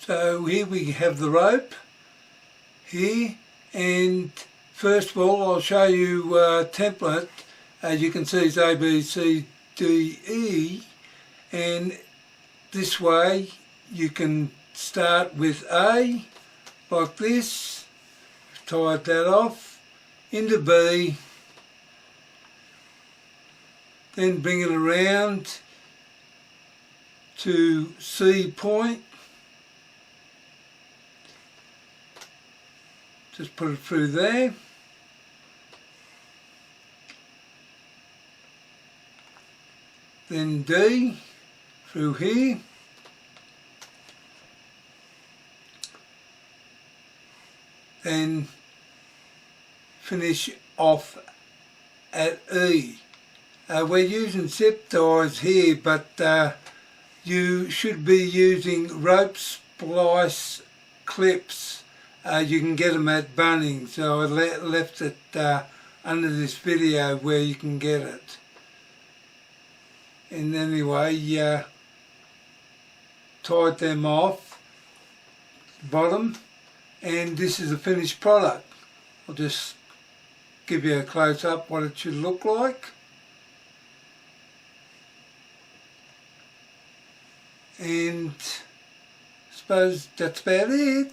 So here we have the rope here, and first of all I'll show you a template. As you can see it's A, B, C, D, E, and this way you can start with A like this, tie that off, into B, then bring it around to C point, just put it through there, then D through here, then finish off at E. We're using zip ties here, but you should be using rope splice clips. You can get them at Bunnings, so I left it under this video where you can get it. And anyway, tied them off bottom, and this is a finished product. I'll just give you a close-up what it should look like. And I suppose that's about it.